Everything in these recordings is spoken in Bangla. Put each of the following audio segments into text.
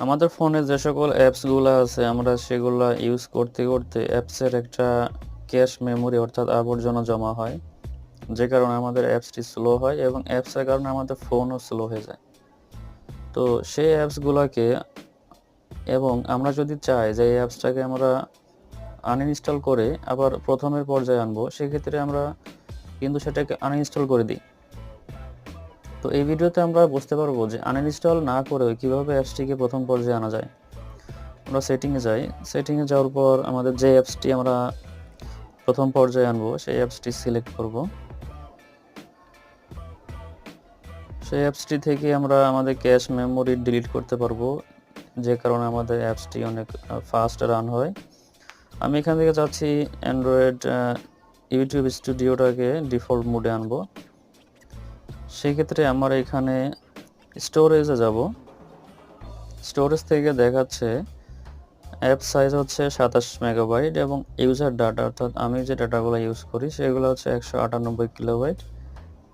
আমাদের ফোনে যে সকল অ্যাপসগুলো আছে আমরা সেগুলো ইউজ করতে করতে অ্যাপসের একটা ক্যাশ মেমোরি অর্থাৎ আবর্জনা জমা হয়, যে কারণে আমাদের অ্যাপসটি স্লো হয় এবং অ্যাপসের কারণে আমাদের ফোনও স্লো হয়ে যায়। তো সেই অ্যাপসগুলোকে, এবং আমরা যদি চাই যে এই অ্যাপসটাকে আমরা আনইনস্টল করে আবার প্রথমের পর্যায়ে আনবো, সেক্ষেত্রে আমরা কিন্তু সেটাকে আনইনস্টল করে দিই। তো এই ভিডিওতে আমরা বুঝতে পারবো যে আনইনস্টল না করে কিভাবে অ্যাপসটিকে প্রথম পর্যায়ে আনা যায়। আমরা সেটিংয়ে যাই, সেটিংয়ে যাওয়ার পর আমাদের যে অ্যাপসটি আমরা প্রথম পর্যায়ে আনবো সেই অ্যাপসটি সিলেক্ট করব। সেই অ্যাপসটি থেকে আমরা আমাদের ক্যাশ মেমোরি ডিলিট করতে পারবো, যে কারণে আমাদের অ্যাপসটি অনেক ফাস্ট রান হয়। আমি এখান থেকে চাচ্ছি অ্যান্ড্রয়েড ইউটিউব স্টুডিওটাকে ডিফল্ট মোডে আনবো। সেই ক্ষেত্রে আমার এখানে স্টোরেজে যাব। স্টোরেজ থেকে দেখাচ্ছে অ্যাপ সাইজ হচ্ছে 27 মেগাবাইট এবং ইউজার ডাটা অর্থাৎ আমি যে ডাটাগুলো ইউজ করি সেগুলো হচ্ছে 198 কিলোবাইট।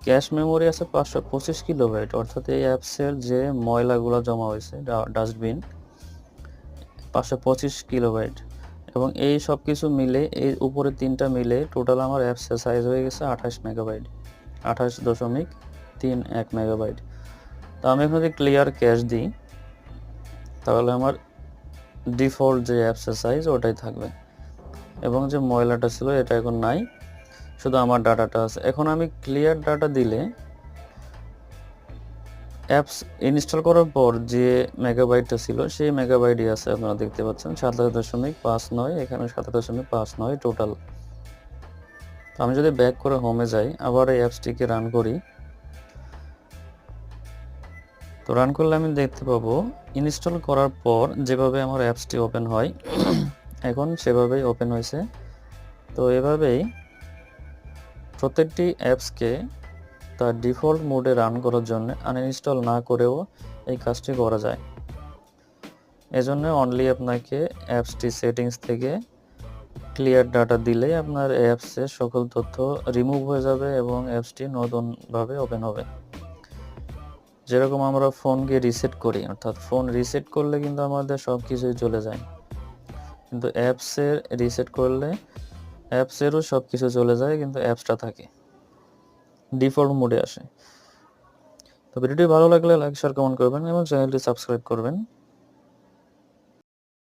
ক্যাশ মেমোরি আছে 525 কিলোবাইট, অর্থাৎ এই অ্যাপসের যে ময়লাগুলো জমা হয়েছে ডাস্টবিন 525 কিলোবাইট, এবং এই সব কিছু মিলে এই উপরে তিনটা মিলে টোটাল আমার অ্যাপসের সাইজ হয়ে গেছে 28 মেগাবাইট, 28.31 মেগাবাইট। তো আমি এখন যদি ক্লিয়ার ক্যাশ দিই তাহলে আমার ডিফল্ট যে অ্যাপসের সাইজ ওটাই থাকবে এবং যে ময়লাটা ছিল এটা এখন নাই, শুধু আমার ডাটাটা আছে। এখন আমি ক্লিয়ার ডাটা দিলে অ্যাপস ইনস্টল করার পর যে মেগাবাইটটা ছিল সেই মেগাবাইটই আছে, আপনারা দেখতে পাচ্ছেন 27.59, এখানে 27.59 টোটাল। আমি যদি ব্যাক করে হোমে যাই, আবার এই অ্যাপসটিকে রান করি, তো রান করলে আমি দেখতে পাবো ইনস্টল করার পর যেভাবে আমার অ্যাপসটি ওপেন হয় এখন সেভাবেই ওপেন হয়েছে। তো এভাবেই প্রত্যেকটি অ্যাপসকে তার ডিফল্ট মোডে রান করার জন্য আনইনস্টল না করেও এই কাজটি করা যায়। এজন্য অনলি আপনাকে অ্যাপসটি সেটিংস থেকে ক্লিয়ার ডাটা দিলেই আপনার অ্যাপসের সকল তথ্য রিমুভ হয়ে যাবে এবং অ্যাপসটি নতুনভাবে ওপেন হবে। যেরকম আমরা ফোনকে রিসেট করি, অর্থাৎ ফোন রিসেট করলে কিন্তু আমাদের সব কিছুই চলে যায়, কিন্তু অ্যাপসের রিসেট করলে অ্যাপসেরও সব কিছু চলে যায় কিন্তু অ্যাপসটা থাকে, ডিফল্ট মোডে আসে। তো ভিডিওটি ভালো লাগলে লাইক শেয়ার কমেন্ট করবেন এবং চ্যানেলটি সাবস্ক্রাইব করবেন।